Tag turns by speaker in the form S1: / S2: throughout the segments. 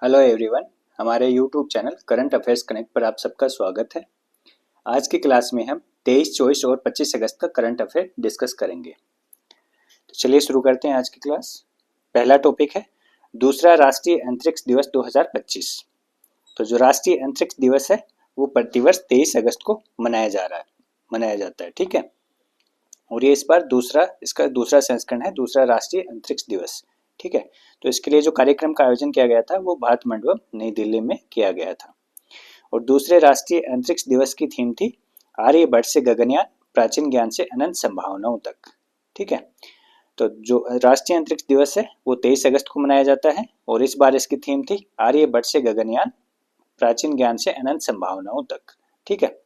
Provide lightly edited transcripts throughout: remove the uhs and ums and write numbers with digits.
S1: Hello everyone, हमारे YouTube channel current affairs connect पर आप सबका स्वागत है। आज की क्लास में हम 23, 24 और 25 अगस्त का करंट अफेयर डिस्कस करेंगे। तो चलिए शुरू करते हैं आज की क्लास। पहला टॉपिक है दूसरा राष्ट्रीय अंतरिक्ष दिवस 2025। तो जो राष्ट्रीय अंतरिक्ष दिवस है वो प्रतिवर्ष 23 अगस्त को मनाया जाता है। ठीक है, और ये इस बार इसका दूसरा संस्करण है, दूसरा राष्ट्रीय अंतरिक्ष दिवस। ठीक है, तो इसके लिए जो कार्यक्रम का आयोजन किया गया था वो भारत मंडपम नई दिल्ली में किया गया था। और दूसरे राष्ट्रीय अंतरिक्ष दिवस की थीम थी आर्यभट्ट से गगनयान, प्राचीन ज्ञान से अनंत संभावनाओं तक। ठीक है, तो जो राष्ट्रीय अंतरिक्ष दिवस है वो 23 अगस्त को मनाया जाता है और इस बार इसकी थीम थी आर्यभट्ट से गगनयान, प्राचीन ज्ञान से अनंत संभावनाओं तक। ठीक है,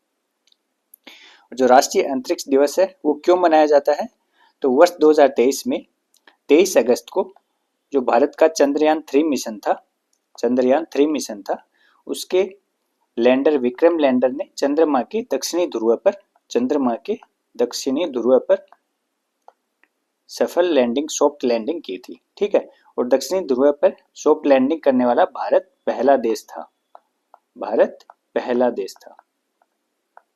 S1: जो राष्ट्रीय अंतरिक्ष दिवस है वो क्यों मनाया जाता है? तो वर्ष 2023 में 23 अगस्त को जो भारत का चंद्रयान 3 मिशन था, उसके लैंडर विक्रम लैंडर ने चंद्रमा के दक्षिणी ध्रुव पर सफल लैंडिंग, सॉफ्ट लैंडिंग की थी। ठीक है, और दक्षिणी ध्रुव पर सॉफ्ट लैंडिंग करने वाला भारत पहला देश था।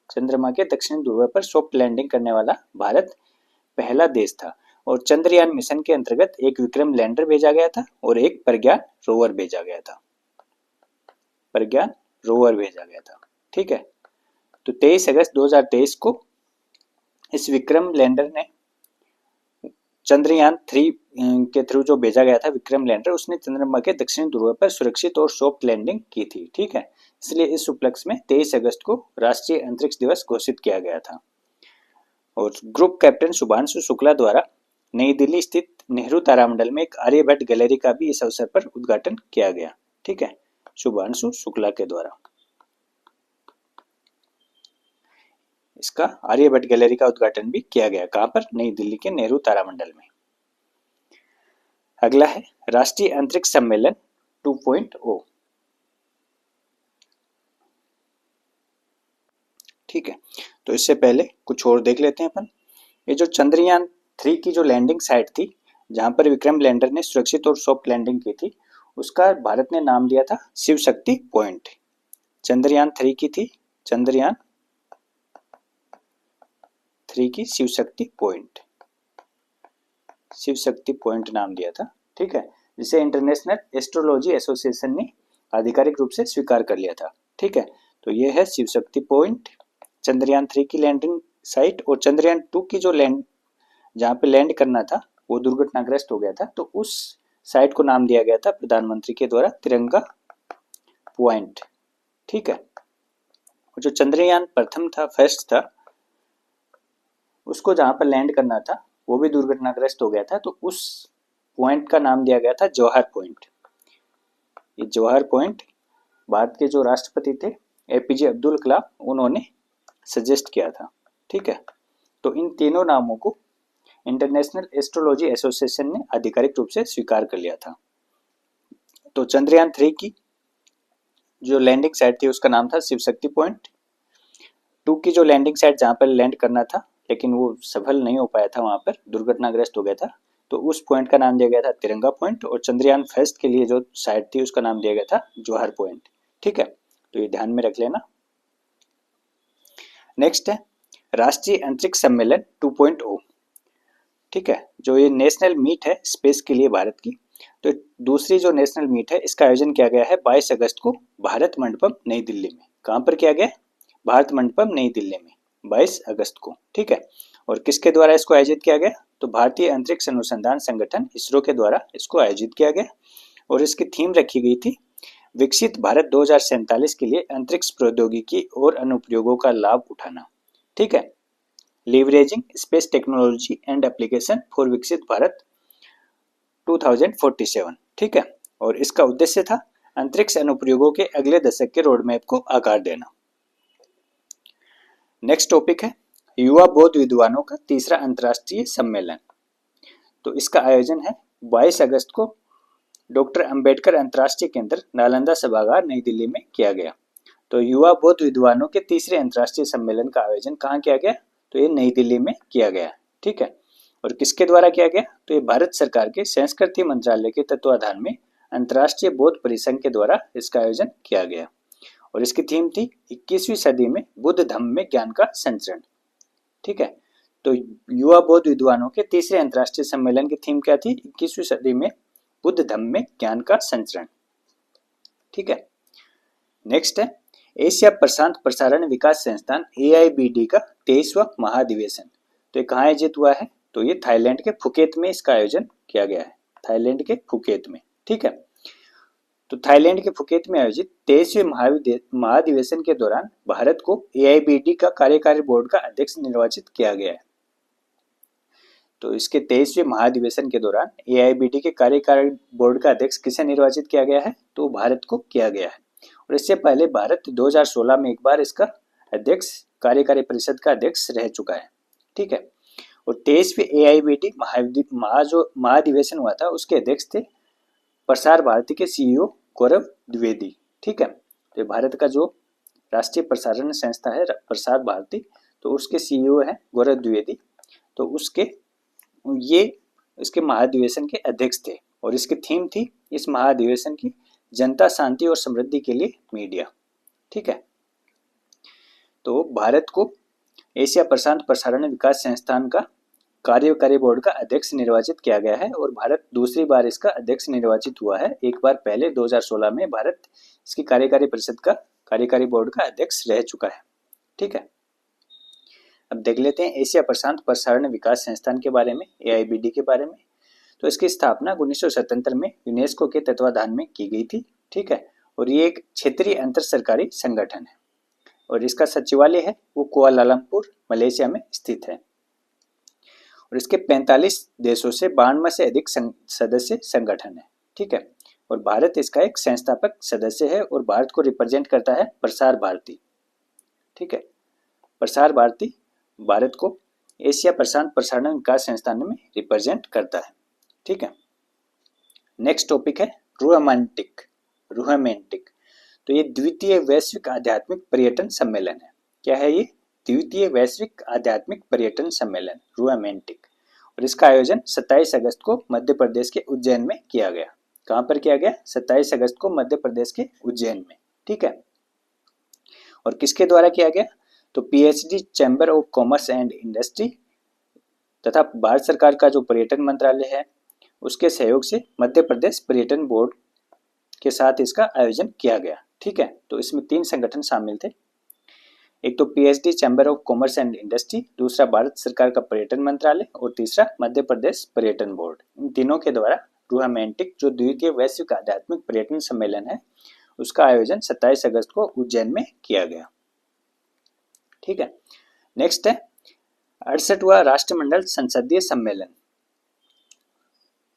S1: चंद्रमा के दक्षिणी ध्रुव पर सॉफ्ट लैंडिंग करने वाला भारत पहला देश था। और चंद्रयान मिशन के अंतर्गत एक विक्रम लैंडर भेजा गया था और एक प्रज्ञान रोवर भेजा गया था। ठीक है, तो 23 अगस्त 2023 को इस विक्रम लैंडर ने चंद्रयान 3 के थ्रू जो भेजा गया था विक्रम लैंडर, उसने चंद्रमा के दक्षिणी ध्रुव पर सुरक्षित और सॉफ्ट लैंडिंग की थी। ठीक है, इसलिए इस उपलक्ष्य में 23 अगस्त को राष्ट्रीय अंतरिक्ष दिवस घोषित किया गया था। और ग्रुप कैप्टन शुभांशु शुक्ला द्वारा नई दिल्ली स्थित नेहरू तारामंडल में एक आर्यभट्ट गैलरी का भी इस अवसर पर उद्घाटन किया गया। ठीक है, शुभांशु शुक्ला के द्वारा इसका आर्यभट्ट गैलरी का उद्घाटन भी किया गया। कहां पर? नई दिल्ली के नेहरू तारामंडल में। अगला है राष्ट्रीय अंतरिक्ष सम्मेलन 2.0। ठीक है, तो इससे पहले कुछ और देख लेते हैं अपन। ये जो चंद्रयान 3 की जो लैंडिंग साइट थी, जहां पर विक्रम लैंडर ने सुरक्षित और सॉफ्ट लैंडिंग की थी, उसका भारत ने नाम दिया था शिव शक्ति पॉइंट। चंद्रयान 3 की थी चंद्रयान 3 की शिव शक्ति पॉइंट नाम दिया था। ठीक है, जिसे इंटरनेशनल एस्ट्रोलॉजी एसोसिएशन ने आधिकारिक रूप से स्वीकार कर लिया था। ठीक है, तो ये है शिव शक्ति पॉइंट, चंद्रयान 3 की लैंडिंग साइट। और चंद्रयान 2 की जो जहां पे लैंड करना था वो दुर्घटनाग्रस्त हो गया था, तो उस साइट को नाम दिया गया था प्रधानमंत्री के द्वारा तिरंगा पॉइंट। ठीक है, जो चंद्रयान फर्स्ट था, उसको जहां पर लैंड करना था वो भी दुर्घटनाग्रस्त हो गया था, तो उस पॉइंट का नाम दिया गया था जवाहर पॉइंट। ये जवाहर पॉइंट भारत के जो राष्ट्रपति थे एपीजे अब्दुल कलाम, उन्होंने सजेस्ट किया था। ठीक है, तो इन तीनों नामों को इंटरनेशनल एस्ट्रोलॉजी एसोसिएशन ने आधिकारिक रूप से स्वीकार कर लिया था। तो चंद्रयान 3 की जो लैंडिंग साइट थी उसका नाम था शिव शक्ति पॉइंट। 2 की जो लैंडिंग साइट जहां पर लैंड करना था लेकिन वो सफल नहीं हो पाया था, वहां पर दुर्घटनाग्रस्त हो गया था, तो उस पॉइंट का नाम दिया गया था तिरंगा पॉइंट। और चंद्रयान फर्स्ट के लिए जो साइट थी उसका नाम दिया गया था जवाहर पॉइंट। ठीक है, तो ये ध्यान में रख लेना। नेक्स्ट है राष्ट्रीय अंतरिक्ष सम्मेलन 2.0। ठीक है, जो ये नेशनल मीट है स्पेस के लिए भारत की, तो दूसरी जो नेशनल मीट है इसका आयोजन किया गया है 22 अगस्त को भारत मंडपम नई दिल्ली में। कहां पर किया गया? भारत मंडपम नई दिल्ली में 22 अगस्त को। ठीक है, और किसके द्वारा इसको आयोजित किया गया? तो भारतीय अंतरिक्ष अनुसंधान संगठन इसरो के द्वारा इसको आयोजित किया गया। और इसकी थीम रखी गई थी विकसित भारत 2047 के लिए अंतरिक्ष प्रौद्योगिकी और अनुप्रयोगों का लाभ उठाना। ठीक है, leveraging space technology and application for विकसित भारत 2047। ठीक है, और इसका उद्देश्य था अंतरिक्ष अनुप्रयोगों के अगले दशक के रोडमैप को आकार देना। नेक्स्ट टॉपिक है युवा बौद्ध विद्वानों का तीसरा अंतर्राष्ट्रीय सम्मेलन। तो इसका आयोजन है 22 अगस्त को डॉक्टर अंबेडकर अंतर्राष्ट्रीय केंद्र नालंदा सभागार नई दिल्ली में किया गया। तो युवा बौद्ध विद्वानों के तीसरे अंतर्राष्ट्रीय सम्मेलन का आयोजन कहाँ किया गया? तो ये नई दिल्ली में किया गया। ठीक है, और किसके द्वारा किया गया? तो ये भारत सरकार के संस्कृति मंत्रालय के तत्वाधान में अंतर्राष्ट्रीय बौद्ध परिसंघ के द्वारा इसका आयोजन किया गया और इसकी थीम थी 21वीं सदी में बुद्ध धम्म में ज्ञान का संचरण। ठीक है, तो युवा बौद्ध विद्वानों के तीसरे अंतर्राष्ट्रीय सम्मेलन की थीम क्या थी? 21वीं सदी में बुद्ध धम्म में ज्ञान का संचरण। ठीक है, नेक्स्ट है एशिया प्रशांत प्रसारण विकास संस्थान AIBD का 23वां महाधिवेशन। तो ये कहाँ आयोजित हुआ है? तो ये थाईलैंड के फुकेत में इसका आयोजन किया गया है, थाईलैंड के फुकेत में। ठीक है, तो थाईलैंड के फुकेत में आयोजित 23वें महाधिवेशन के दौरान भारत को AIBD का कार्यकारी बोर्ड का अध्यक्ष निर्वाचित किया गया है। तो इसके 23वें महाधिवेशन के दौरान AIBD के कार्यकारी बोर्ड का अध्यक्ष किसे निर्वाचित किया गया है? तो भारत को किया गया है और इससे पहले भारत 2016 में एक बार इसका अध्यक्ष, कार्यकारी परिषद का अध्यक्ष रह चुका है। ठीक है, और 23वें AIBD महाधिवेशन हुआ था, उसके अध्यक्ष थे प्रसार भारती के CEO गौरव द्विवेदी। ठीक है, तो भारत का जो राष्ट्रीय प्रसारण संस्था है प्रसार भारती, तो उसके CEO है गौरव द्विवेदी। तो इसके महाधिवेशन के अध्यक्ष थे और इसकी थीम थी इस महाधिवेशन की जनता, शांति और समृद्धि के लिए मीडिया। ठीक है, तो भारत को एशिया प्रशांत प्रसारण विकास संस्थान का कार्यकारी बोर्ड का अध्यक्ष निर्वाचित किया गया है और भारत दूसरी बार इसका अध्यक्ष निर्वाचित हुआ है। एक बार पहले 2016 में भारत इसकी कार्यकारी परिषद का, कार्यकारी बोर्ड का अध्यक्ष रह चुका है। ठीक है, अब देख लेते हैं एशिया प्रशांत प्रसारण विकास संस्थान के बारे में, AIBD के बारे में। तो इसकी स्थापना 1977 में यूनेस्को के तत्वाधान में की गई थी। ठीक है, और ये एक क्षेत्रीय अंतर सरकारी संगठन है और इसका सचिवालय है वो कुआलालंपुर मलेशिया में स्थित है और इसके 45 देशों से 92 से अधिक सदस्य संगठन है। ठीक है, और भारत इसका एक संस्थापक सदस्य है और भारत को रिप्रेजेंट करता है प्रसार भारती। ठीक है, प्रसार भारती भारत को एशिया प्रशांत प्रसारण विकास संस्थान में रिप्रेजेंट करता है। ठीक है, नेक्स्ट टॉपिक है रूहमेंटिक। तो ये द्वितीय वैश्विक आध्यात्मिक पर्यटन सम्मेलन है। क्या है ये? द्वितीय वैश्विक आध्यात्मिक पर्यटन सम्मेलन रूहमेंटिक, और इसका आयोजन 27 अगस्त को मध्य प्रदेश के उज्जैन में किया गया। कहाँ पर किया गया? 27 अगस्त को मध्य प्रदेश के उज्जैन में। ठीक है, और किसके द्वारा किया गया? तो PhD chamber of commerce and industry तथा भारत सरकार का जो पर्यटन मंत्रालय है उसके सहयोग से मध्य प्रदेश पर्यटन बोर्ड के साथ इसका आयोजन किया गया। ठीक है, तो इसमें 3 संगठन शामिल थे, एक तो PhD chamber of commerce and industry, दूसरा भारत सरकार का पर्यटन मंत्रालय और तीसरा मध्य प्रदेश पर्यटन बोर्ड। इन तीनों के द्वारा रूहमेंटिक जो द्वितीय वैश्विक आध्यात्मिक पर्यटन सम्मेलन है उसका आयोजन 27 अगस्त को उज्जैन में किया गया। ठीक है, नेक्स्ट है 68वां राष्ट्रमंडल संसदीय सम्मेलन।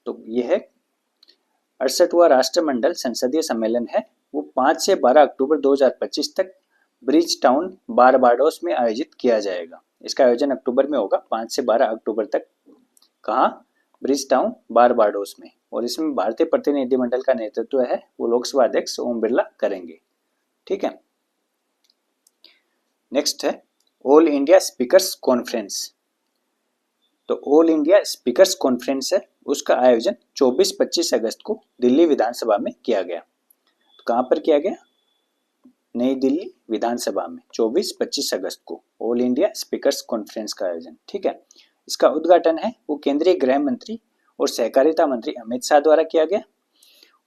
S1: तो यह है 68वां राष्ट्रमंडल संसदीय सम्मेलन है, वो 5 से 12 अक्टूबर 2025 तक ब्रिज टाउन बारबाडोस में आयोजित किया जाएगा। इसका आयोजन अक्टूबर में होगा, 5 से 12 अक्टूबर तक। कहाँ? ब्रिज टाउन बारबाडोस में, और इसमें भारतीय प्रतिनिधिमंडल का नेतृत्व है वो लोकसभा अध्यक्ष ओम बिरला करेंगे। ठीक है, नेक्स्ट है ऑल इंडिया स्पीकर्स कॉन्फ्रेंस। तो ऑल इंडिया स्पीकर्स कॉन्फ्रेंस है, उसका आयोजन 24-25 अगस्त को दिल्ली विधानसभा में किया गया। तो कहाँ पर किया गया? नई दिल्ली विधानसभा में 24-25 अगस्त को ऑल इंडिया स्पीकर्स कॉन्फ्रेंस का आयोजन। ठीक है, इसका उद्घाटन है वो केंद्रीय गृह मंत्री और सहकारिता मंत्री अमित शाह द्वारा किया गया।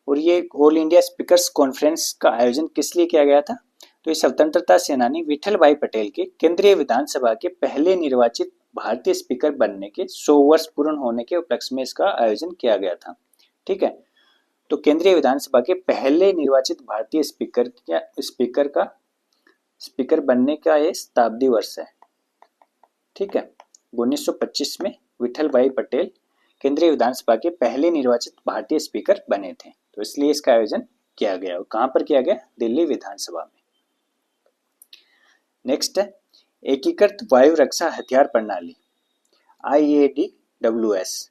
S1: और ये ऑल इंडिया स्पीकर्स कॉन्फ्रेंस का आयोजन किस लिए किया गया था? तो ये स्वतंत्रता सेनानी विठल भाई पटेल के केंद्रीय विधानसभा के पहले निर्वाचित भारतीय स्पीकर बनने के 100 वर्ष पूर्ण होने के उपलक्ष्य में इसका आयोजन किया गया था। ठीक है, तो केंद्रीय विधानसभा के पहले निर्वाचित भारतीय स्पीकर बनने का ये शताब्दी वर्ष है। ठीक है, 1925 में विठल भाई पटेल केंद्रीय विधानसभा के पहले निर्वाचित भारतीय स्पीकर बने थे, तो इसलिए इसका आयोजन किया गया। और कहाँ पर किया गया? दिल्ली विधानसभा में। नेक्स्ट है एकीकृत वायु रक्षा हथियार प्रणाली IADWS।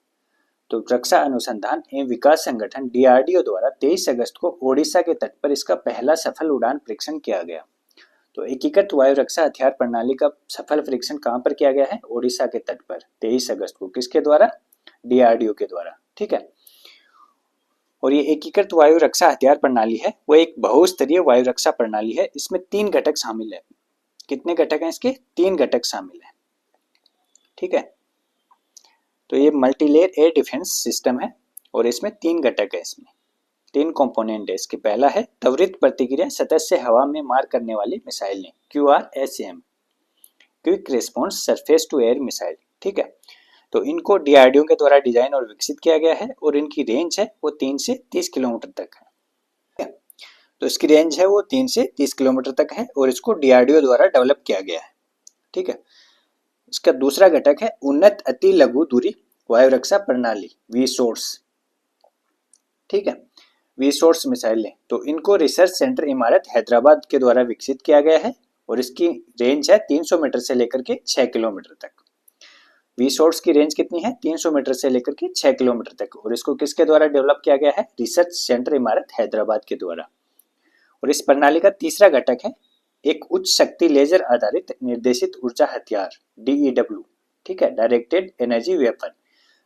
S1: तो रक्षा अनुसंधान एवं विकास संगठन DRDO द्वारा 23 अगस्त को ओडिशा के तट पर इसका पहला सफल उड़ान परीक्षण किया गया। तो एकीकृत वायु रक्षा हथियार प्रणाली का सफल परीक्षण कहाँ पर किया गया है? ओडिशा के तट पर 23 अगस्त को। किसके द्वारा? DRDO के द्वारा। ठीक है, और ये एकीकृत वायु रक्षा हथियार प्रणाली है वो एक बहुस्तरीय वायु रक्षा प्रणाली है। इसमें 3 घटक शामिल है। कितने घटक हैं इसके? 3 घटक शामिल है। ठीक है, तो ये मल्टीलेयर एयर डिफेंस सिस्टम है और इसमें 3 घटक है, इसमें 3 कंपोनेंट है इसके। पहला है त्वरित प्रतिक्रिया सतह से हवा में मार करने वाली मिसाइलें, QRSAM, quick response surface to air missile. ठीक है, तो इनको DRDO के द्वारा डिजाइन और विकसित किया गया है और इनकी रेंज है वो 3 से 30 किलोमीटर तक है। तो इसकी रेंज है वो 3 से 30 किलोमीटर तक है और इसको DRDO द्वारा डेवलप किया गया है। ठीक है, इसका दूसरा घटक है उन्नत अति लघु दूरी वायु रक्षा प्रणाली, VSWORDS। ठीक है, VSWORDS मिसाइलें, तो इनको रिसर्च सेंटर इमारत हैदराबाद के द्वारा विकसित किया गया है और इसकी रेंज है 300 मीटर से लेकर के 6 किलोमीटर तक। VSWORDS की रेंज कितनी है? 300 मीटर से लेकर के 6 किलोमीटर तक। और इसको किसके द्वारा डेवलप किया गया है? रिसर्च सेंटर इमारत हैदराबाद के द्वारा। और इस प्रणाली का तीसरा घटक है एक उच्च शक्ति लेजर आधारित निर्देशित ऊर्जा हथियार, DEW। ठीक है, डायरेक्टेड एनर्जी वेपन।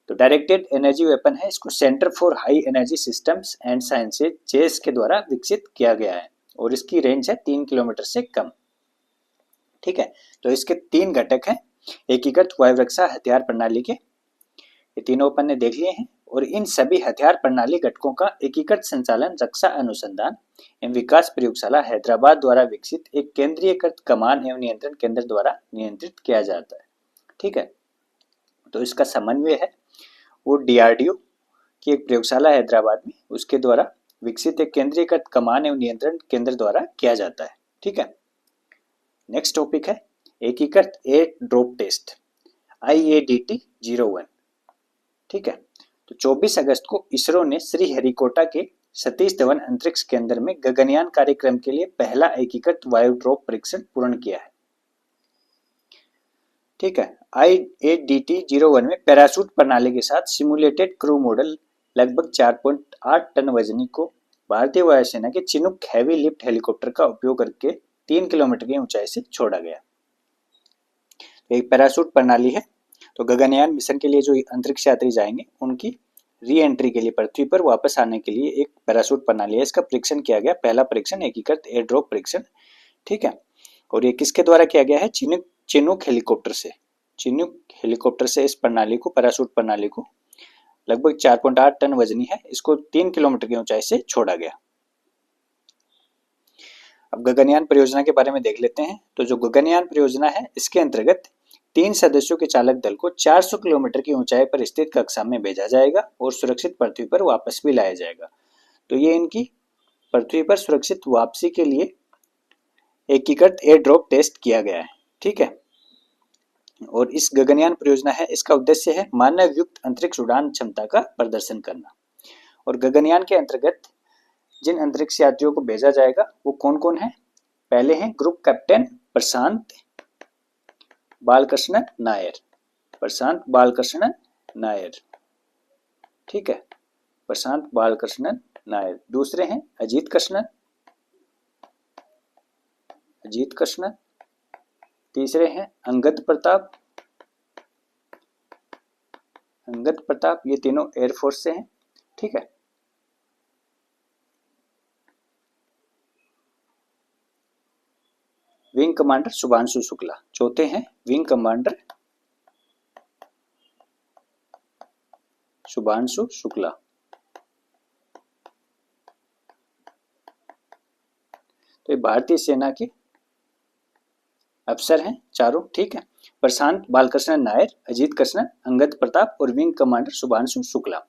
S1: तो डायरेक्टेड एनर्जी वेपन है, इसको centre for high energy systems and sciences, JES के द्वारा विकसित किया गया है और इसकी रेंज है 3 किलोमीटर से कम। ठीक है, तो इसके 3 घटक हैं एकीकृत वायु रक्षा हथियार प्रणाली के। ये तीनों अपन ने देख लिए हैं और इन सभी हथियार प्रणाली घटकों का एकीकृत संचालन रक्षा अनुसंधान एवं विकास प्रयोगशाला हैदराबाद द्वारा विकसित एक केंद्रीयकृत कमान एवं नियंत्रण केंद्र द्वारा नियंत्रित किया जाता है। ठीक है, तो इसका समन्वय है वो DRDO की एक प्रयोगशाला हैदराबाद में, उसके द्वारा विकसित एक केंद्रीयकृत कमान एवं नियंत्रण केंद्र द्वारा किया जाता है। ठीक है, नेक्स्ट टॉपिक है एकीकृत एयर ड्रॉप टेस्ट, IADT-01। ठीक है, तो 24 अगस्त को इसरो ने श्रीहरिकोटा के सतीश धवन अंतरिक्ष केंद्र में गगनयान कार्यक्रम के लिए पहला एकीकृत वायु ड्रॉप परीक्षण पूर्ण किया है। ठीक है, IADT-01 में पैराशूट प्रणाली के साथ सिमुलेटेड क्रू मॉडल लगभग 4.8 टन वजनी को भारतीय वायुसेना के चिनूक हैवी लिफ्ट हेलीकॉप्टर का उपयोग करके 3 किलोमीटर की ऊंचाई से छोड़ा गया। एक पैराशूट प्रणाली है, तो गगनयान मिशन के लिए जो अंतरिक्ष यात्री जाएंगे उनकी री एंट्री के लिए पृथ्वी पर वापस आने के लिए एक पैराशूट प्रणाली है, इसका परीक्षण किया गया। पहला परीक्षण एकीकृत एयर ड्रॉप परीक्षण। ठीक है, और ये किसके द्वारा किया गया है? चिनूक हेलीकॉप्टर से। चिनूक हेलीकॉप्टर से इस प्रणाली को, पैराशूट प्रणाली को लगभग 4.8 टन वजनी है, इसको 3 किलोमीटर की ऊंचाई से छोड़ा गया। अब गगनयान परियोजना के बारे में देख लेते हैं। तो जो गगनयान परियोजना है इसके अंतर्गत 3 सदस्यों के चालक दल को 400 किलोमीटर की ऊंचाई पर स्थित कक्षा में भेजा जाएगा और सुरक्षित पृथ्वी पर वापस भी लाया जाएगा। तो ये इनकी पृथ्वी पर सुरक्षित वापसी के लिए एकीकृत एयर ड्रॉप टेस्ट किया गया है। ठीक है, और इस गगनयान परियोजना है, इसका उद्देश्य है मानव युक्त अंतरिक्ष उड़ान क्षमता का प्रदर्शन करना। और गगनयान के अंतर्गत जिन अंतरिक्ष यात्रियों को भेजा जाएगा वो कौन कौन है? पहले हैं ग्रुप कैप्टन प्रशांत बालकृष्णन नायर, प्रशांत बालकृष्णन नायर। ठीक है, प्रशांत बालकृष्णन नायर। दूसरे हैं अजीत कृष्णन, अजीत कृष्णन। तीसरे हैं अंगद प्रताप, अंगद प्रताप। ये तीनों एयरफोर्स से हैं। ठीक है, विंग कमांडर शुभांशु शुक्ला। चौथे हैं विंग कमांडर शुभांशु शुक्ला। तो ये भारतीय सेना के अफसर हैं चारों। ठीक है, प्रशांत बालकृष्णन नायर, अजीत कृष्णन, अंगद प्रताप और विंग कमांडर शुभांशु शुक्ला।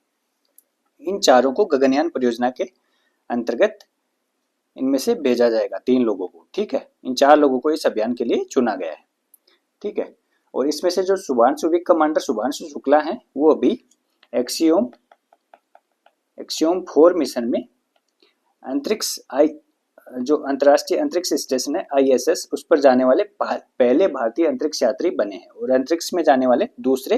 S1: इन चारों को गगनयान परियोजना के अंतर्गत इनमें से भेजा जाएगा 3 लोगों को। ठीक है, इन 4 लोगों को इस अभियान के लिए चुना गया है। ठीक है, और इसमें से जो शुभांशु विंग कमांडर शुभांशु शुक्ला हैं वो अभी एक्सियोम 4 मिशन में अंतरिक्ष जो अंतर्राष्ट्रीय अंतरिक्ष स्टेशन है ISS, उस पर जाने वाले पहले भारतीय अंतरिक्ष यात्री बने हैं और अंतरिक्ष में जाने वाले दूसरे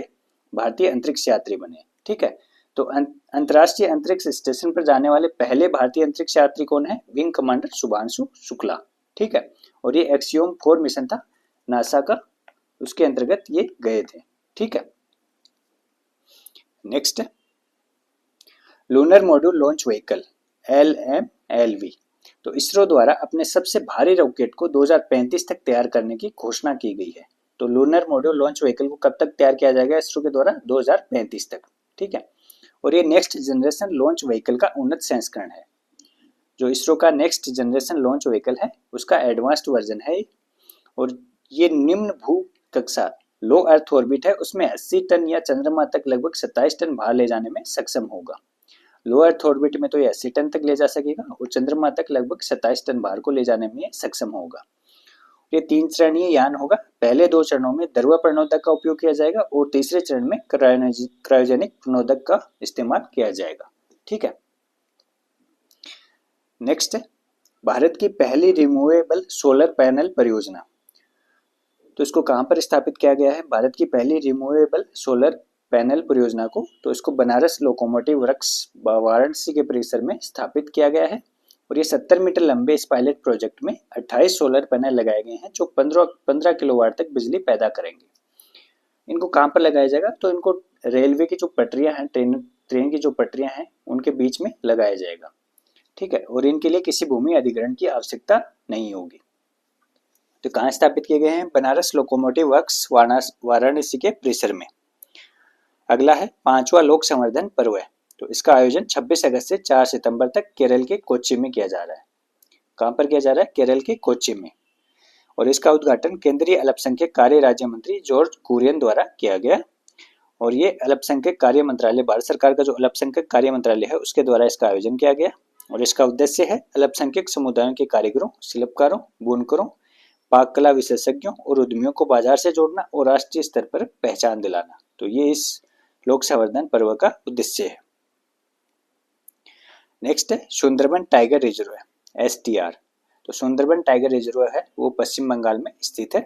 S1: भारतीय अंतरिक्ष यात्री बने। ठीक है, तो अंतर्राष्ट्रीय अंतरिक्ष स्टेशन पर जाने वाले पहले भारतीय अंतरिक्ष यात्री कौन है? Wing commander Shubhanshu Shukla. ठीक है, और ये एक्सियोम 4 मिशन था नासा का, उसके अंतर्गत ये गए थे। ठीक है, next lunar module launch vehicle LMLV। तो इसरो द्वारा अपने सबसे भारी रॉकेट को 2035 तक तैयार करने की घोषणा की गई है। तो लूनर मॉड्यूल लॉन्च व्हीकल को कब तक तैयार किया जाएगा इसरो के द्वारा? 2035 तक। ठीक है, और ये नेक्स्ट जनरेशन लॉन्च व्हीकल का उन्नत संस्करण है। जो इसरो का नेक्स्ट जनरेशन लॉन्च व्हीकल है उसका एडवांस्ड वर्जन है, और ये निम्न भू कक्षा लो अर्थ ऑर्बिट है, उसमें 80 टन या चंद्रमा तक लगभग 27 टन भार ले जाने में सक्षम होगा। लो अर्थ ऑर्बिट में तो ये 80 टन तक ले जा सकेगा और चंद्रमा तक लगभग 27 टन भार को ले जाने में सक्षम होगा। ये 3 चरणीय यान होगा। पहले 2 चरणों में द्रव प्रणोदक का उपयोग किया जाएगा और तीसरे चरण में क्रायोजेनिक प्रणोदक का इस्तेमाल किया जाएगा। ठीक है, नेक्स्ट, भारत की पहली रिमूवेबल सोलर पैनल परियोजना। तो इसको कहां पर स्थापित किया गया है? भारत की पहली रिमूवेबल सोलर पैनल परियोजना को तो इसको बनारस लोकोमोटिव वर्क्स वाराणसी के परिसर में स्थापित किया गया है, और ये 70 मीटर लंबे इस पायलट प्रोजेक्ट में 28 सोलर पैनल लगाए गए हैं जो 15 किलोवाट तक बिजली पैदा करेंगे। इनको कहां पर लगाया जाएगा? तो इनको रेलवे की जो पटरियां हैं, ट्रेन की जो पटरियां हैं उनके बीच में लगाया जाएगा। ठीक है, और इनके लिए किसी भूमि अधिग्रहण की आवश्यकता नहीं होगी। तो कहाँ स्थापित किए गए हैं? बनारस लोकोमोटिव वर्क्स वाराणसी के परिसर में। अगला है 5वां लोक संवर्धन पर्व है। तो इसका आयोजन 26 अगस्त से 4 सितंबर तक केरल के कोच्चि में किया जा रहा है। कहाँ पर किया जा रहा है? केरल के कोच्चि में। और इसका उद्घाटन केंद्रीय अल्पसंख्यक कार्य राज्य मंत्री जॉर्ज कुरियन द्वारा किया गया, और ये अल्पसंख्यक कार्य मंत्रालय, भारत सरकार का जो अल्पसंख्यक कार्य मंत्रालय है उसके द्वारा इसका आयोजन किया गया। और इसका उद्देश्य है अल्पसंख्यक समुदायों के कारीगरों, शिल्पकारों, बुनकरों, पाक कला विशेषज्ञों और उद्यमियों को बाजार से जोड़ना और राष्ट्रीय स्तर पर पहचान दिलाना। तो ये इस लोक संवर्धन पर्व का उद्देश्य है। नेक्स्ट है सुंदरबन टाइगर रिजर्व है, STR। तो सुंदरबन टाइगर रिजर्व है वो पश्चिम बंगाल में स्थित है।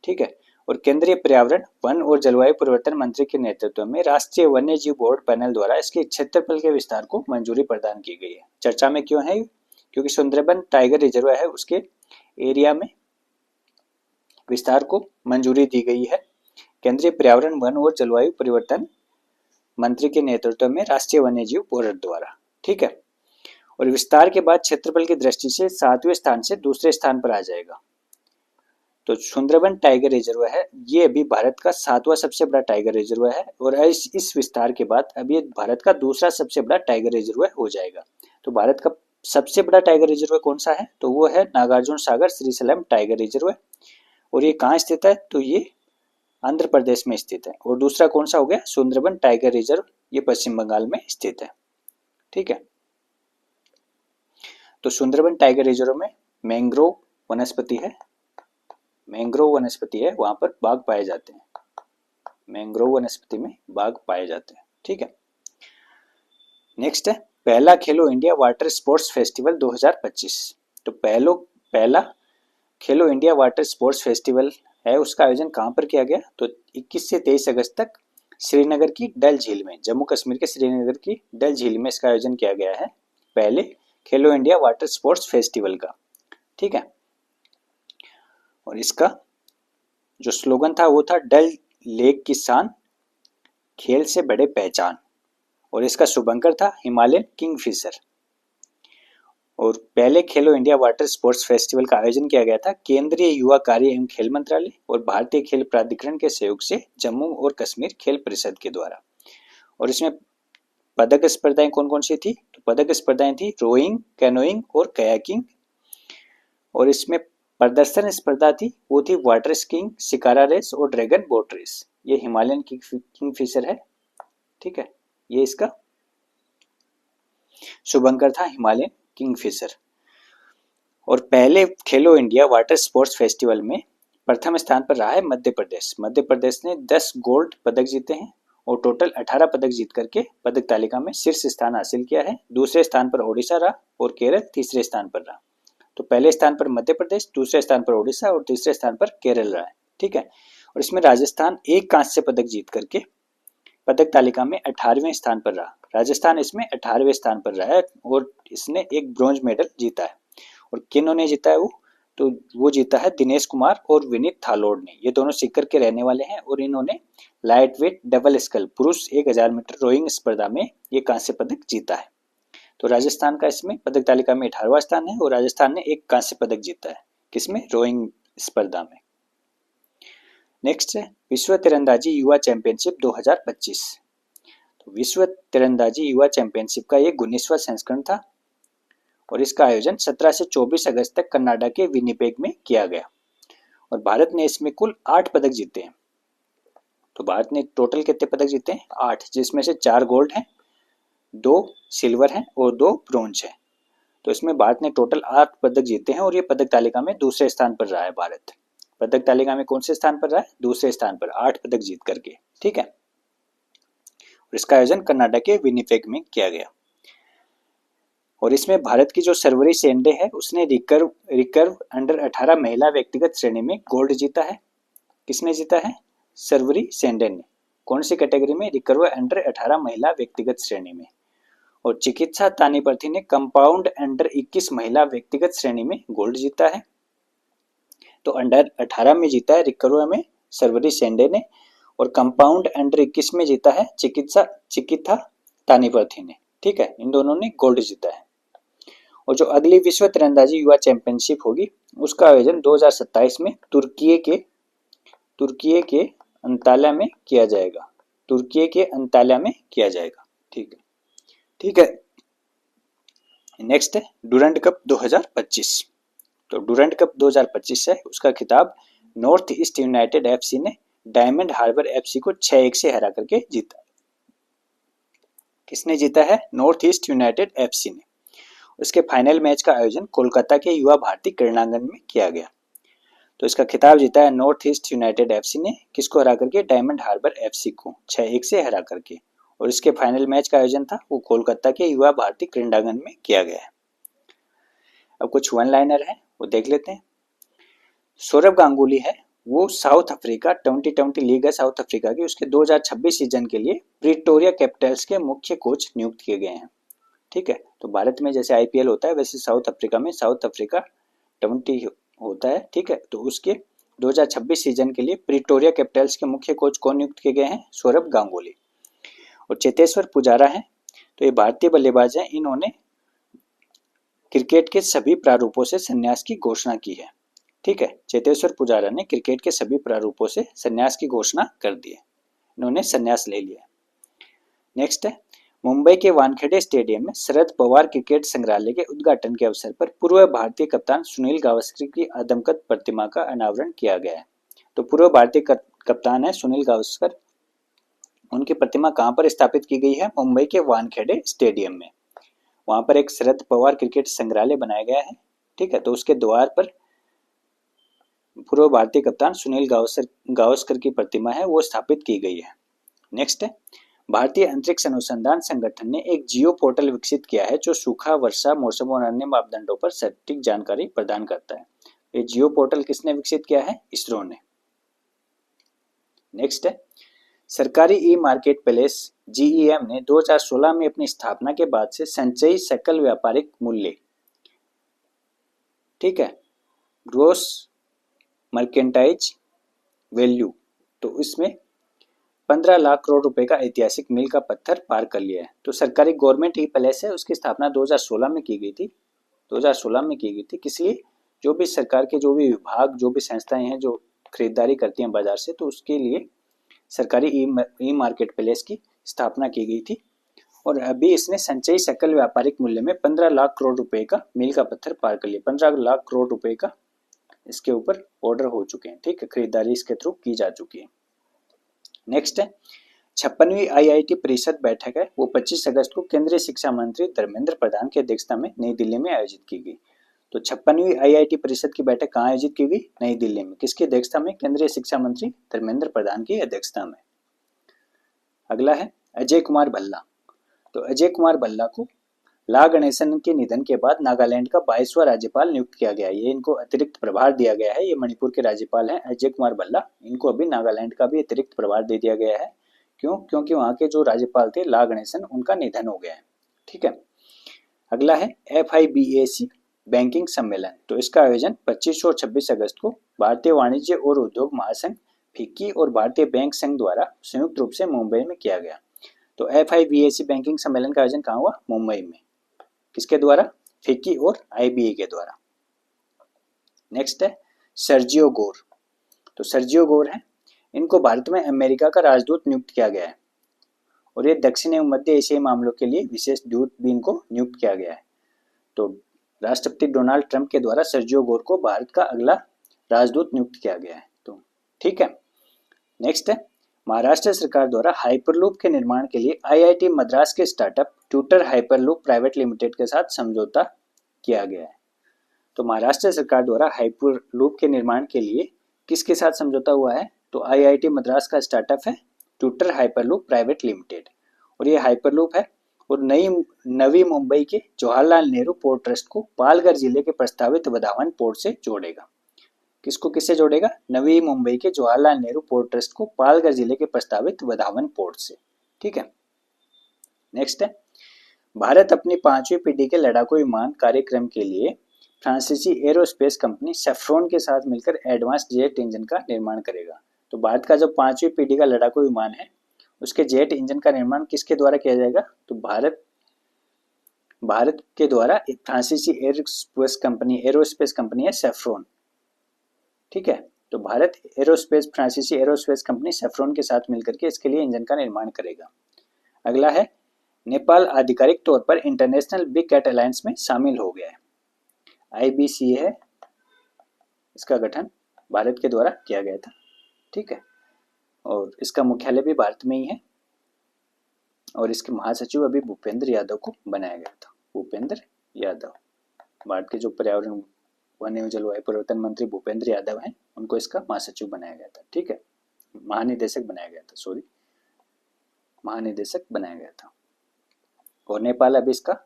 S1: ठीक है, और केंद्रीय पर्यावरण, वन और जलवायु परिवर्तन मंत्री के नेतृत्व में राष्ट्रीय वन्य जीव बोर्ड पैनल द्वारा इसके क्षेत्रफल के विस्तार को मंजूरी प्रदान की गई है। चर्चा में क्यों है? क्योंकि सुंदरबन टाइगर रिजर्व है उसके एरिया में विस्तार को मंजूरी दी गई है केंद्रीय पर्यावरण, वन और जलवायु परिवर्तन मंत्री के नेतृत्व में राष्ट्रीय वन्य जीव बोर्ड द्वारा। ठीक है, और विस्तार के बाद क्षेत्रफल की दृष्टि से 7वें स्थान से दूसरे स्थान पर आ जाएगा। तो सुंदरबन टाइगर रिजर्व है ये अभी भारत का 7वां सबसे बड़ा टाइगर रिजर्व है, और इस विस्तार के बाद अभी भारत का दूसरा सबसे बड़ा टाइगर रिजर्व हो जाएगा। तो भारत का सबसे बड़ा टाइगर रिजर्व कौन सा है? तो वो है नागार्जुन सागर श्रीशैलम टाइगर रिजर्व, और ये कहाँ स्थित है? तो ये आंध्र प्रदेश में स्थित है। और दूसरा कौन सा हो गया? सुंदरबन टाइगर रिजर्व, ये पश्चिम बंगाल में स्थित है। ठीक है, तो सुंदरबन टाइगर रिजर्व में मैंग्रोव वनस्पति है, मैंग्रोव वनस्पति है, वहां पर बाघ पाए जाते हैं। मैंग्रोव वनस्पति में बाघ पाए जाते हैं। ठीक है, नेक्स्ट है पहला खेलो इंडिया वाटर स्पोर्ट्स फेस्टिवल 2025। तो पहला खेलो इंडिया वाटर स्पोर्ट्स फेस्टिवल है उसका आयोजन कहां पर किया गया? तो 21 से 23 अगस्त तक श्रीनगर की डल झील में, जम्मू कश्मीर के श्रीनगर की डल झील में इसका आयोजन किया गया है, पहले खेलो इंडिया वाटर स्पोर्ट्स फेस्टिवल का। ठीक है, और इसका जो स्लोगन था वो था डल लेक की शान, खेल से बड़े पहचान, और इसका शुभंकर था हिमालयन किंगफिशर। और पहले खेलो इंडिया वाटर स्पोर्ट्स फेस्टिवल का आयोजन किया गया था केंद्रीय युवा कार्य एवं खेल मंत्रालय और भारतीय खेल प्राधिकरण के सहयोग से जम्मू और कश्मीर खेल परिषद के द्वारा। और इसमें पदक स्पर्धाएं कौन कौन सी थी? तो पदक स्पर्धाएं थी रोइंग, कैनोइंग और कयाकिंग। और इसमें प्रदर्शन स्पर्धा थी वो थी वाटर स्कीइंग, शिकारा रेस और ड्रैगन बोट रेस। ये हिमालयन किंगफिशर है। ठीक है, ये इसका शुभंकर था हिमालयन किंगफिशर। और पहले खेलो इंडिया वाटर स्पोर्ट्स फेस्टिवल में प्रथम स्थान पर रहा है मध्य प्रदेश। मध्य प्रदेश ने 10 गोल्ड पदक जीते हैं और टोटल 18 पदक जीत करके पदक तालिका में शीर्ष स्थान हासिल किया है। दूसरे स्थान पर ओडिशा रहा और केरल तीसरे स्थान पर रहा। तो पहले स्थान पर मध्य प्रदेश, दूसरे स्थान पर ओडिशा और तीसरे स्थान पर केरल रहा है। ठीक है, और इसमें राजस्थान एक कांस्य पदक जीत करके पदक तालिका में 18वें स्थान पर रहा। राजस्थान इसमें 18वें स्थान पर रहा है और इसने एक ब्रॉन्ज मेडल जीता है। और किन्होंने जीता है? वो तो वो जीता है दिनेश कुमार और विनीत थालोड़ ने। ये दोनों सीकर के रहने वाले हैं और इन्होंने लाइट वेट डबल स्कल पुरुष 1000 मीटर रोइंग स्पर्धा में ये कांस्य पदक जीता है। तो राजस्थान का इसमें पदक तालिका में 18वां स्थान है और राजस्थान ने एक कांस्य पदक जीता है किसमें, रोइंग स्पर्धा में। नेक्स्ट है विश्व तीरंदाजी युवा चैंपियनशिप 2025। तो विश्व तीरंदाजी युवा चैंपियनशिप का ये 19वां संस्करण था और इसका आयोजन 17 से 24 अगस्त तक कनाडा के विनिपेग में किया गया और भारत ने इसमें कुल 8 पदक जीते हैं। तो भारत ने टोटल कितने पदक जीते हैं, 8, जिसमें से 4 गोल्ड हैं, 2 सिल्वर हैं और 2 ब्रोंज हैं। तो इसमें भारत ने टोटल 8 पदक जीते हैं और ये पदक तालिका में दूसरे स्थान पर रहा है। भारत पदक तालिका में कौन से स्थान पर रहा है, दूसरे स्थान पर, 8 पदक जीत करके, ठीक है। और इसका आयोजन कनाडा के विनिपेग में किया गया और इसमें भारत की जो सर्वरी सेंडे है उसने रिकर्व अंडर 18 महिला व्यक्तिगत श्रेणी में गोल्ड जीता है। किसने जीता है, सर्वरी सेंडे ने। कौन सी कैटेगरी में, रिकर्व अंडर 18 महिला व्यक्तिगत श्रेणी में। और चिकित्सा तानीपर्थी ने कंपाउंड अंडर 21 महिला व्यक्तिगत श्रेणी में गोल्ड जीता है। तो अंडर 18 में जीता है रिकर्व में सर्वरी सेंडे ने और कंपाउंड अंडर 21 में जीता है चिकित्सा तानीपर्थी ने, ठीक है। इन दोनों ने गोल्ड जीता है। और जो अगली विश्व तीरंदाजी युवा चैंपियनशिप होगी उसका आयोजन 2027 में तुर्की के अंताल्या में किया जाएगा। ठीक है। नेक्स्ट है डूरंड कप 2025। तो डूरंड कप 2025 है, उसका खिताब नॉर्थ ईस्ट यूनाइटेड एफसी ने डायमंड हार्बर एफसी को 6-1 से हरा करके जीता। किसने जीता है, नॉर्थ ईस्ट यूनाइटेड एफसी ने। उसके फाइनल मैच का आयोजन कोलकाता के युवा भारती क्रीड़ांगन में किया गया। तो इसका खिताब जीता है नॉर्थ ईस्ट यूनाइटेड एफसी ने, किसको हरा करके, डायमंड हार्बर एफसी को 6-1 से हरा करके। और इसके फाइनल मैच का आयोजन था वो कोलकाता के युवा भारती क्रीड़ांगन में किया गया है। अब कुछ वन लाइनर है वो देख लेते हैं। सौरव गांगुली है वो साउथ अफ्रीका 2020 लीग है साउथ अफ्रीका की, उसके 2026 सीजन के लिए प्रिटोरिया कैपिटल्स के मुख्य कोच नियुक्त किए गए हैं, ठीक है। तो भारत में जैसे आईपीएल होता है वैसे साउथ अफ्रीका में साउथ अफ्रीका 20 होता है, ठीक है। तो उसके 2026 सीजन के लिए प्रिटोरिया कैपिटल्स के मुख्य कोच कौन नियुक्त किए गए हैं, सौरभ गांगुली। और चेतेश्वर पुजारा है तो ये भारतीय बल्लेबाज हैं, इन्होंने क्रिकेट के सभी प्रारूपों से संन्यास की घोषणा की है, ठीक है। चेतेश्वर पुजारा ने क्रिकेट के सभी प्रारूपों से संन्यास की घोषणा कर दी है, इन्होंने संन्यास ले लिया। नेक्स्ट है मुंबई के वानखेड़े स्टेडियम में शरद पवार क्रिकेट संग्रहालय के उद्घाटन के अवसर पर पूर्व भारतीय कप्तान सुनील गावस्कर की आदमकद प्रतिमा का अनावरण किया गया है। तो पूर्व भारतीय कप्तान है सुनील गावस्कर, उनकी प्रतिमा कहां पर स्थापित की गई है, मुंबई के वानखेड़े स्टेडियम में। वहां पर एक शरद पवार क्रिकेट संग्रहालय बनाया गया है, ठीक है। तो उसके द्वार पर पूर्व भारतीय कप्तान सुनील गावस्कर की प्रतिमा है वो स्थापित की गई है। नेक्स्ट है भारतीय अंतरिक्ष अनुसंधान संगठन ने एक जियो पोर्टल विकसित किया है जो सूखा, वर्षा, मौसम और अन्य मापदंडों पर सटीक जानकारी प्रदान करता है। ये जियो पोर्टल किसने विकसित किया है, इसरो ने। नेक्स्ट है सरकारी ई मार्केट प्लेस जीईएम ने 2016 में अपनी स्थापना के बाद से संचयी सकल व्यापारिक मूल्य, ठीक है, ग्रोस मर्केंटाइज वैल्यू, तो इसमें 15 लाख करोड़ रुपए का ऐतिहासिक मील का पत्थर पार कर लिया है। तो सरकारी गवर्नमेंट ई प्लेस है, उसकी स्थापना 2016 में की गई थी। किस लिए, जो भी सरकार के जो भी विभाग, जो भी संस्थाएं हैं जो खरीदारी करती हैं बाजार से, तो उसके लिए सरकारी ई मार्केट प्लेस की स्थापना की गई थी। और अभी इसने संचयी सकल व्यापारिक मूल्य में 15 लाख करोड़ रुपए का मील का पत्थर पार कर लिया। 15 लाख करोड़ रुपए का इसके ऊपर ऑर्डर हो चुके हैं, ठीक है, खरीदारी इसके थ्रू की जा चुकी है। नेक्स्ट है 56वीं आईआईटी परिषद बैठक है वो 25 अगस्त को केंद्रीय शिक्षा मंत्री धर्मेंद्र प्रधान की अध्यक्षता में नई दिल्ली में आयोजित की गई। तो 56वीं आईआईटी परिषद की बैठक कहाँ आयोजित की गई, नई दिल्ली में। किसकी अध्यक्षता में, केंद्रीय शिक्षा मंत्री धर्मेंद्र प्रधान की अध्यक्षता में। अगला है अजय कुमार भल्ला। तो अजय कुमार भल्ला को ला गणेशन के निधन के बाद नागालैंड का 22वां राज्यपाल नियुक्त किया गया है। ये इनको अतिरिक्त प्रभार दिया गया है। ये मणिपुर के राज्यपाल हैं अजय कुमार भल्ला, इनको अभी नागालैंड का भी अतिरिक्त प्रभार दे दिया गया है। क्यों, क्योंकि वहां के जो राज्यपाल थे ला गणेशन, उनका निधन हो गया है, ठीक है। अगला है FIBAC बैंकिंग सम्मेलन, तो इसका आयोजन 25 और 26 अगस्त को भारतीय वाणिज्य और उद्योग महासंघ फिक्की और भारतीय बैंक संघ द्वारा संयुक्त रूप से मुंबई में किया गया। तो FIBAC बैंकिंग सम्मेलन का आयोजन कहाँ हुआ? मुंबई में। किसके द्वारा? फिक्की और IBA के द्वारा। नेक्स्ट है सर्जियो गोर। तो सर्जियो गोर है, इनको भारत में अमेरिका का राजदूत नियुक्त किया गया है और ये दक्षिण एवं मध्य एशियाई मामलों के लिए विशेष दूत भी इनको नियुक्त किया गया है। तो राष्ट्रपति डोनाल्ड ट्रंप के द्वारा सर्जियो गोर को भारत का अगला राजदूत नियुक्त किया गया है। तो ठीक है। नेक्स्ट है महाराष्ट्र सरकार द्वारा हाइपरलूप के निर्माण के लिए IIT मद्रास के startup tutor hyperloop private limited के साथ समझौता किया गया है। तो महाराष्ट्र सरकार द्वारा हाइपरलूप के निर्माण के लिए किसके साथ समझौता हुआ है? तो IIT मद्रास का स्टार्टअप है ट्यूटर हाइपरलूप प्राइवेट लिमिटेड और ये हाइपरलूप है और नवी मुंबई के जवाहरलाल नेहरू पोर्ट ट्रस्ट को पालघर जिले के प्रस्तावित वधावन पोर्ट से जोड़ेगा। किसको किससे जोड़ेगा? नवी मुंबई के जवाहरलाल नेहरू पोर्ट ट्रस्ट को पालघर जिले के प्रस्तावित वधावन पोर्ट से। ठीक है। नेक्स्ट है भारत अपनी 5वीं पीढ़ी के लड़ाकू विमान कार्यक्रम के लिए फ्रांसीसी एरोस्पेस कंपनी सेफ्रॉन के साथ मिलकर एडवांस जेट इंजन का निर्माण करेगा। तो भारत का जो 5वीं पीढ़ी का लड़ाकू विमान है उसके जेट इंजन का निर्माण किसके द्वारा किया जाएगा? तो भारत के द्वारा फ्रांसीसी एरोस्पेस कंपनी है सेफ्रॉन। ठीक है। तो भारत फ्रांसीसी एरोस्पेस कंपनी सेफ्रॉन के साथ मिलकर के इसके लिए इंजन का निर्माण करेगा। अगला है नेपाल आधिकारिक तौर पर इंटरनेशनल बिग कैट अलायंस में शामिल हो गया है। IBC है, इसका गठन भारत के द्वारा किया गया था। ठीक है। और इसका मुख्यालय भी भारत में ही है और इसके महासचिव अभी भूपेंद्र यादव को बनाया गया था। भूपेंद्र यादव, भारत के जो पर्यावरण वन एवं जलवायु परिवर्तन मंत्री भूपेंद्र यादव हैं, उनको इसका महासचिव बनाया गया था। ठीक है, महानिदेशक बनाया गया था, महानिदेशक बनाया गया था। और नेपाल अभी इसका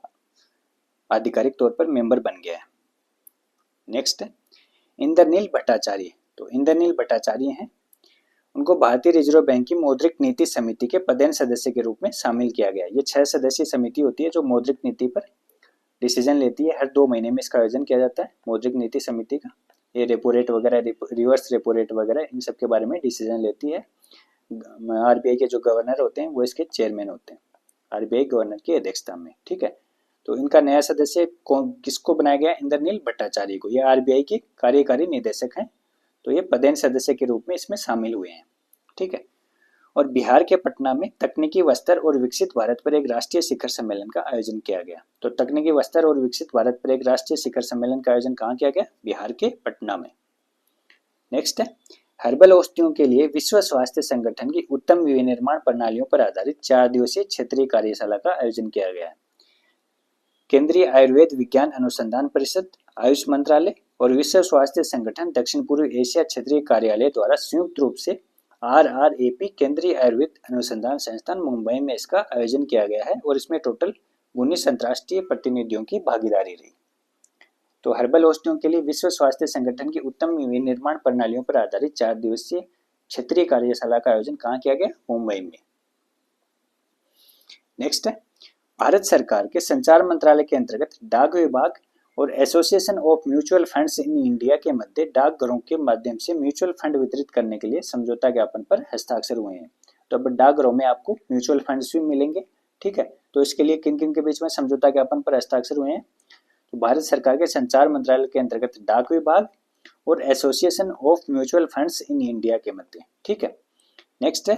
S1: आधिकारिक तौर पर मेंबर बन गया है। नेक्स्ट है इंद्रनील भट्टाचार्य। तो इंद्रनील भट्टाचार्य हैं, उनको भारतीय रिजर्व बैंक की मौद्रिक नीति समिति के पदेन सदस्य के रूप में शामिल किया गया है। ये 6 सदस्यीय समिति होती है जो मौद्रिक नीति पर डिसीजन लेती है। हर 2 महीने में इसका आयोजन किया जाता है मौद्रिक नीति समिति का। ये रेपो रेट वगैरह, रिवर्स रेपो रेट वगैरह, इन सब के बारे में डिसीजन लेती है। RBI के जो गवर्नर होते हैं वो इसके चेयरमैन होते हैं, RBI गवर्नर की अध्यक्षता में। ठीक है। तो इनका नया सदस्य किसको बनाया गया? इंद्रनील भट्टाचार्य को। ये RBI के कार्यकारी निदेशक हैं, तो ये पदेन सदस्य के रूप में इसमें शामिल हुए हैं। ठीक है। और बिहार के पटना में तकनीकी वस्त्र और विकसित भारत पर एक राष्ट्रीय शिखर सम्मेलन का आयोजन किया गया। तो तकनीकी वस्त्र और विकसित भारत पर एक राष्ट्रीय शिखर सम्मेलन का आयोजन कहाँ किया गया? बिहार के पटना में। नेक्स्ट है हर्बल औषधियों के लिए विश्व स्वास्थ्य संगठन की उत्तम विनिर्माण प्रणालियों पर आधारित 4 दिवसीय क्षेत्रीय कार्यशाला का आयोजन किया गया है। केंद्रीय आयुर्वेद विज्ञान अनुसंधान परिषद, आयुष मंत्रालय और विश्व स्वास्थ्य संगठन दक्षिण पूर्व एशिया क्षेत्रीय कार्यालय द्वारा संयुक्त रूप से RRAP केंद्रीय आयुर्वेद अनुसंधान संस्थान मुंबई में इसका आयोजन किया गया है और इसमें टोटल 19 अंतर्राष्ट्रीय प्रतिनिधियों की भागीदारी रही। तो हर्बल औषधियों के लिए विश्व स्वास्थ्य संगठन की उत्तम विनिर्माण प्रणालियों पर आधारित 4 दिवसीय क्षेत्रीय कार्यशाला का आयोजन कहाँ किया गया? मुंबई में। नेक्स्ट है भारत सरकार के संचार मंत्रालय के अंतर्गत डाक विभाग और association of mutual funds in India के मध्य डाकघरों के माध्यम से म्यूचुअल फंड वितरित करने के लिए समझौता ज्ञापन पर हस्ताक्षर हुए हैं। तो अब डाकघरों में आपको म्यूचुअल फंड्स भी मिलेंगे। ठीक है। तो इसके लिए किन किन के बीच में समझौता ज्ञापन पर हस्ताक्षर हुए हैं? तो भारत सरकार के संचार मंत्रालय के अंतर्गत डाक विभाग और association of mutual funds in India के मध्य। ठीक है। नेक्स्ट है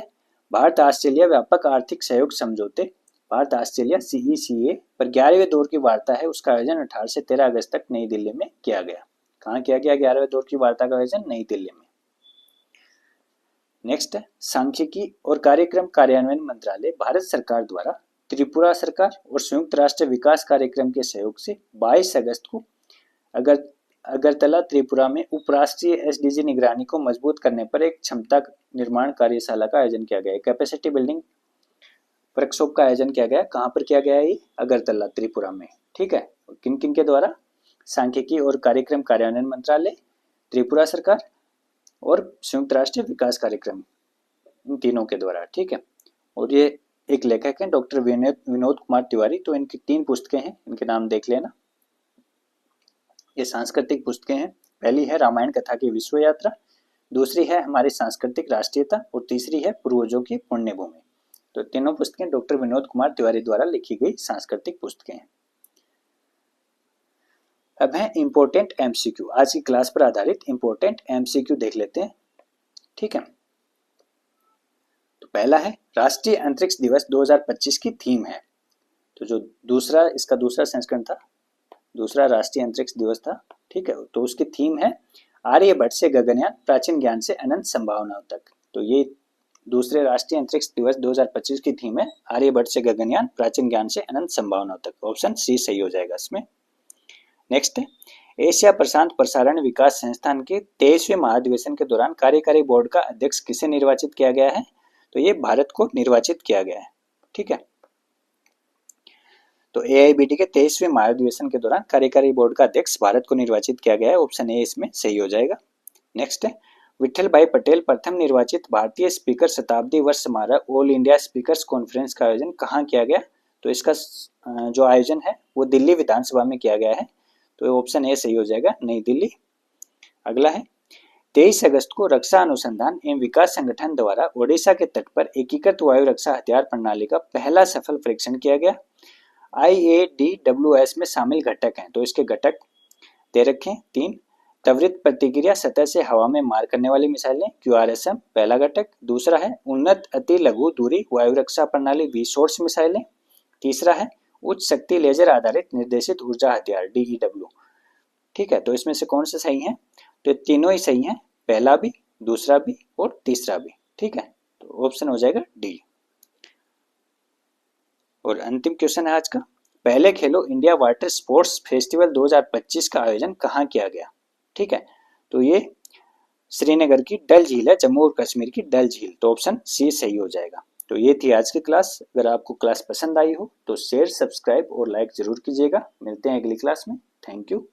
S1: भारत ऑस्ट्रेलिया व्यापक आर्थिक सहयोग समझौते, भारत ऑस्ट्रेलिया CECA पर 11वें दौर की वार्ता है, उसका आयोजन 18 से 13 अगस्त तक नई दिल्ली में किया गया। कहाँ किया गया 11वें दौर की वार्ता का आयोजन? नई दिल्ली में। नेक्स्ट है सांख्यिकी और कार्यक्रम कार्यान्वयन मंत्रालय भारत सरकार द्वारा त्रिपुरा सरकार और संयुक्त राष्ट्र विकास कार्यक्रम के सहयोग से 22 अगस्त को अगरतला त्रिपुरा में उपराष्ट्रीय SDG निगरानी को मजबूत करने पर एक क्षमता निर्माण कार्यशाला का आयोजन किया गया। कैपेसिटी बिल्डिंग वर्कशॉप का आयोजन किया गया। कहाँ पर किया गया है? अगरतला त्रिपुरा में। ठीक है। किन किन के द्वारा? सांख्यिकी और कार्यक्रम कार्यान्वयन मंत्रालय, त्रिपुरा सरकार और संयुक्त राष्ट्र विकास कार्यक्रम, इन तीनों के द्वारा। ठीक है। और ये एक लेखक हैं डॉक्टर विनोद कुमार तिवारी। तो इनकी 3 पुस्तकें हैं, इनके नाम देख लेना। ये सांस्कृतिक पुस्तकें हैं। पहली है रामायण कथा की विश्व यात्रा, दूसरी है हमारी सांस्कृतिक राष्ट्रीयता और तीसरी है पूर्वजों की पुण्य भूमि। तो तीनों पुस्तकें डॉक्टर विनोद कुमार तिवारी द्वारा लिखी गई सांस्कृतिक पुस्तकें हैं। अब है इम्पोर्टेंट एमसीक्यू। आज की क्लास पर आधारित इम्पोर्टेंट एमसीक्यू देख लेते हैं। ठीक है, तो पहला है राष्ट्रीय अंतरिक्ष दिवस 2025 की थीम है। तो जो इसका दूसरा संस्करण था, दूसरा राष्ट्रीय अंतरिक्ष दिवस था। ठीक है, तो उसकी थीम है आर्यभट्ट से गगनयान, प्राचीन ज्ञान से अनंत संभावनाओं तक। तो ये दूसरे राष्ट्रीय अंतरिक्ष दिवस 2025 की थीम है आर्यभट्ट से गगनयान, प्राचीन ज्ञान से अनंत संभावनाओं तक। ऑप्शन सी सही हो जाएगा इसमें। नेक्स्ट है एशिया प्रशांत प्रसारण विकास संस्थान के 23वें महाधिवेशन के दौरान कार्यकारी बोर्ड का अध्यक्ष किसे निर्वाचित किया गया है? तो ये भारत को निर्वाचित किया गया है। ठीक है, तो AIBD के 23वें महाधिवेशन के दौरान कार्यकारी बोर्ड का अध्यक्ष भारत को निर्वाचित किया गया है। ऑप्शन ए इसमें सही हो जाएगा। नेक्स्ट है विठल भाई पटेल प्रथम निर्वाचित भारतीय स्पीकर शताब्दी वर्ष समारोह ऑल इंडिया स्पीकर्स कॉन्फ्रेंस का आयोजन कहाँ किया गया? तो इसका जो आयोजन है वो दिल्ली विधानसभा में किया गया है। तो ऑप्शन ए सही हो जाएगा, नई दिल्ली। अगला है 23 अगस्त को रक्षा अनुसंधान एवं विकास संगठन द्वारा ओडिशा के तट पर एकीकृत वायु रक्षा हथियार प्रणाली का पहला सफल परीक्षण किया गया। IADWS में शामिल घटक हैं, तो इसके घटक दे रखे 3। त्वरित प्रतिक्रिया सतह से हवा में मार करने वाली मिसाइलें QRSM पहला घटक। दूसरा है उन्नत अति लघु दूरी वायु रक्षा प्रणाली विसोर्स मिसाइलें। तीसरा है उच्च शक्ति लेजर आधारित निर्देशित ऊर्जा हथियार DEW। ठीक है, तो इसमें से कौन सा सही है? तो तीनों ही सही हैं, पहला भी, दूसरा भी और तीसरा भी। ठीक है, तो ऑप्शन हो जाएगा डी। और अंतिम क्वेश्चन है आज का, पहले खेलो इंडिया वाटर स्पोर्ट्स फेस्टिवल 2025 का आयोजन कहाँ किया गया? ठीक है, तो ये श्रीनगर की डल झील है, जम्मू और कश्मीर की डल झील। तो ऑप्शन सी सही हो जाएगा। तो ये थी आज की क्लास। अगर आपको क्लास पसंद आई हो तो शेयर, सब्सक्राइब और लाइक जरूर कीजिएगा। मिलते हैं अगली क्लास में। Thank you.